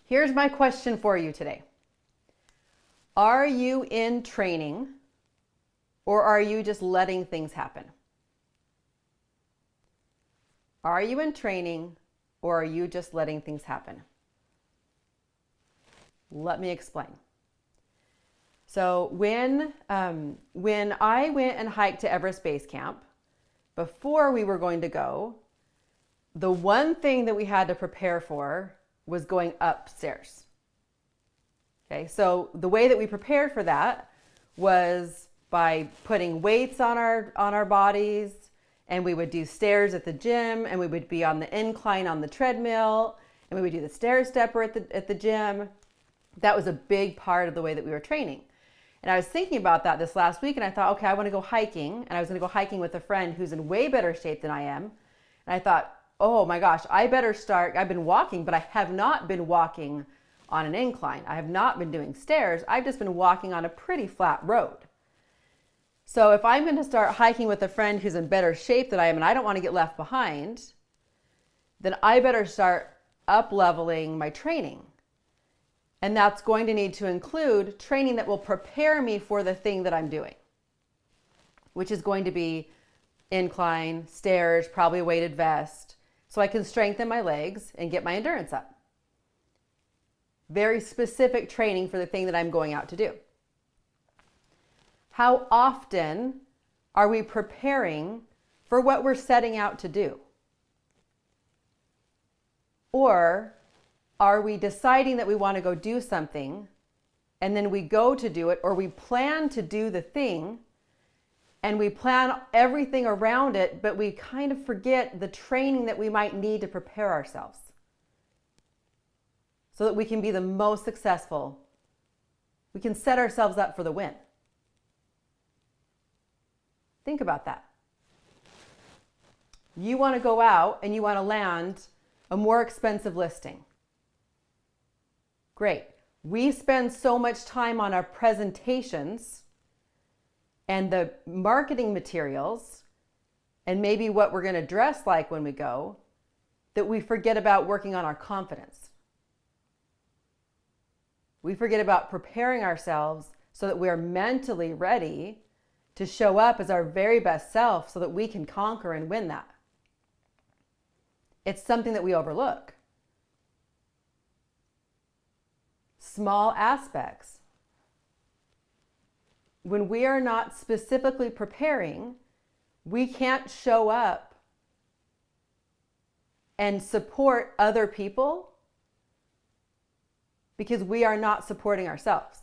Here's my question for you today. Are you in training or are you just letting things happen? Are you in training or are you just letting things happen? Let me explain. So when I went and hiked to Everest Base Camp, before we were going to go, the one thing that we had to prepare for was going upstairs. Okay, so the way that we prepared for that was by putting weights on our bodies, and we would do stairs at the gym, and we would be on the incline on the treadmill, and we would do the stair stepper at the gym. That was a big part of the way that we were training. And I was thinking about that this last week, and I thought, okay, I want to go hiking, and I was going to go hiking with a friend who's in way better shape than I am. And I thought, oh my gosh, I better start. I've been walking, but I have not been walking on an incline. I have not been doing stairs. I've just been walking on a pretty flat road. So if I'm going to start hiking with a friend who's in better shape than I am, and I don't want to get left behind, then I better start up-leveling my training. And that's going to need to include training that will prepare me for the thing that I'm doing, which is going to be incline, stairs, probably a weighted vest, so I can strengthen my legs and get my endurance up. Very specific training for the thing that I'm going out to do. How often are we preparing for what we're setting out to do? Or are we deciding that we want to go do something and then we go to do it, or we plan to do the thing and we plan everything around it, but we kind of forget the training that we might need to prepare ourselves so that we can be the most successful. We can set ourselves up for the win. Think about that. You want to go out and you want to land a more expensive listing. Great. We spend so much time on our presentations and the marketing materials and maybe what we're going to dress like when we go that we forget about working on our confidence. We forget about preparing ourselves so that we're mentally ready to show up as our very best self so that we can conquer and win that. It's something that we overlook. Small aspects. When we are not specifically preparing, we can't show up and support other people because we are not supporting ourselves.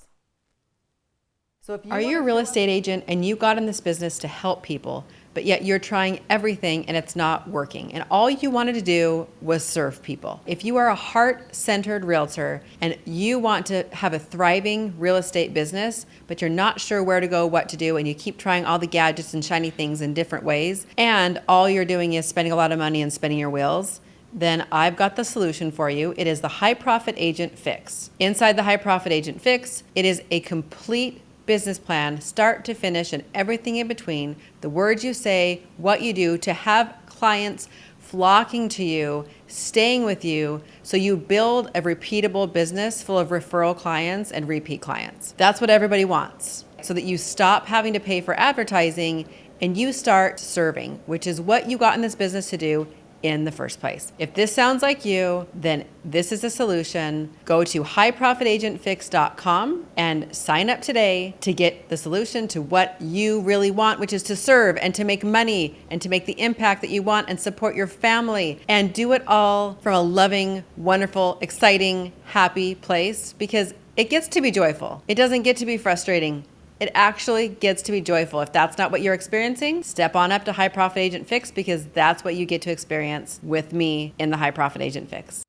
So if you Are you a real estate agent and you got in this business to help people, but yet you're trying everything and it's not working, and all you wanted to do was serve people? If you are a heart-centered realtor and you want to have a thriving real estate business, but you're not sure where to go, what to do, and you keep trying all the gadgets and shiny things in different ways, and all you're doing is spending a lot of money and spinning your wheels, then I've got the solution for you. It is the High Profit Agent Fix. Inside the High Profit Agent Fix, it is a complete business plan, start to finish, and everything in between. The words you say, what you do, to have clients flocking to you, staying with you, so you build a repeatable business full of referral clients and repeat clients. That's what everybody wants, so that you stop having to pay for advertising and you start serving, which is what you got in this business to do in the first place. If this sounds like you, then this is a solution. Go to highprofitagentfix.com and sign up today to get the solution to what you really want, which is to serve and to make money and to make the impact that you want and support your family, and do it all from a loving, wonderful, exciting, happy place, because it gets to be joyful. It doesn't get to be frustrating. It actually gets to be joyful. If that's not what you're experiencing, step on up to High Profit Agent Fix, because that's what you get to experience with me in the High Profit Agent Fix.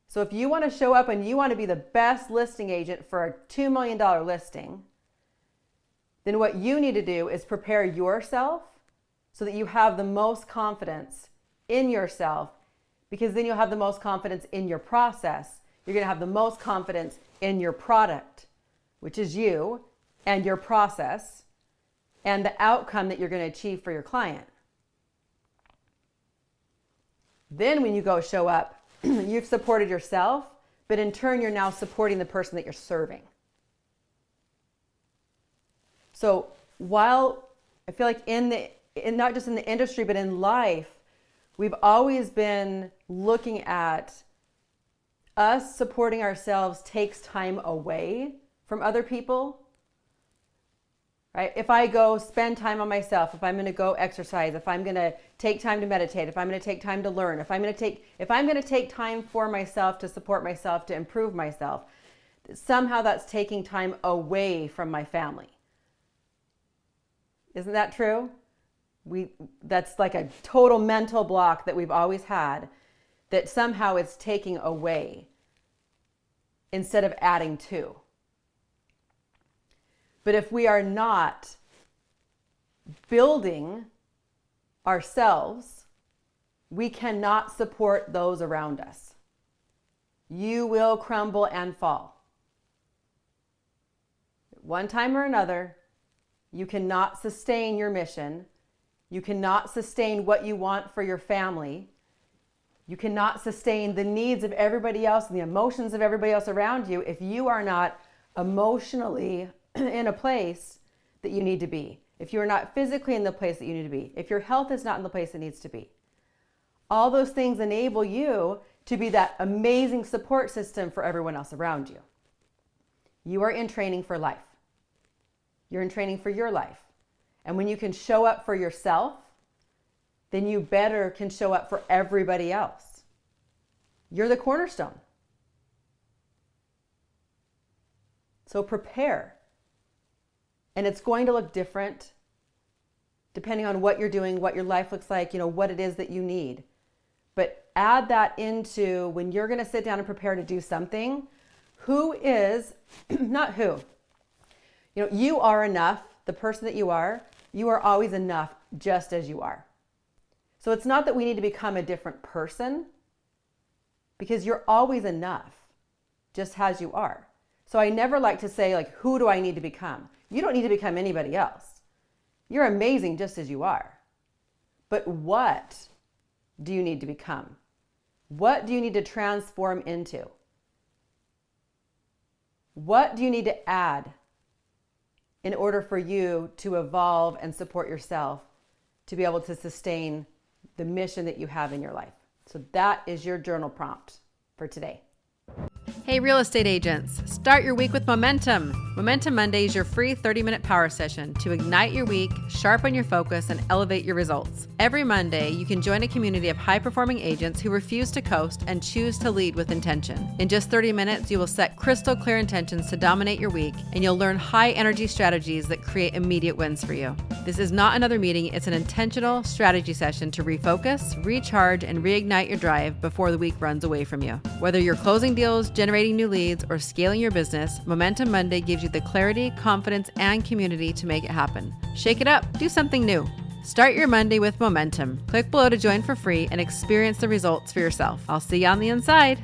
So if you want to show up and you want to be the best listing agent for a $2 million listing, then what you need to do is prepare yourself so that you have the most confidence in yourself, because then you'll have the most confidence in your process. You're going to have the most confidence in your product, which is you, and your process, and the outcome that you're going to achieve for your client. Then when you go show up, you've supported yourself, but in turn, you're now supporting the person that you're serving. So while I feel like not just in the industry, but in life, we've always been looking at us supporting ourselves takes time away from other people, right? If I go spend time on myself, if I'm going to go exercise, if I'm going to take time to meditate, if I'm going to take time to learn, if I'm going to take time for myself to support myself, to improve myself, somehow that's taking time away from my family. Isn't that true? That's like a total mental block that we've always had, that somehow it's taking away instead of adding to. But if we are not building ourselves, we cannot support those around us. You will crumble and fall. At one time or another, you cannot sustain your mission. You cannot sustain what you want for your family. You cannot sustain the needs of everybody else and the emotions of everybody else around you if you are not emotionally in a place that you need to be. If you are not physically in the place that you need to be. If your health is not in the place it needs to be. All those things enable you to be that amazing support system for everyone else around you. You are in training for life. You're in training for your life. And when you can show up for yourself, then you better can show up for everybody else. You're the cornerstone. So prepare. And it's going to look different depending on what you're doing, what your life looks like, what it is that you need. But add that into when you're going to sit down and prepare to do something, not who. You are enough. The person that you are always enough just as you are. So it's not that we need to become a different person, because you're always enough just as you are. So I never like to say, like, who do I need to become? You don't need to become anybody else. You're amazing just as you are. But what do you need to become? What do you need to transform into? What do you need to add in order for you to evolve and support yourself to be able to sustain the mission that you have in your life? So that is your journal prompt for today. Hey, real estate agents, start your week with Momentum. Momentum Monday is your free 30-minute power session to ignite your week, sharpen your focus, and elevate your results. Every Monday, you can join a community of high-performing agents who refuse to coast and choose to lead with intention. In just 30 minutes, you will set crystal clear intentions to dominate your week, and you'll learn high-energy strategies that create immediate wins for you. This is not another meeting, it's an intentional strategy session to refocus, recharge, and reignite your drive before the week runs away from you. Whether you're closing deals, generating new leads, or scaling your business, Momentum Monday gives you the clarity, confidence, and community to make it happen. Shake it up. Do something new. Start your Monday with Momentum. Click below to join for free and experience the results for yourself. I'll see you on the inside.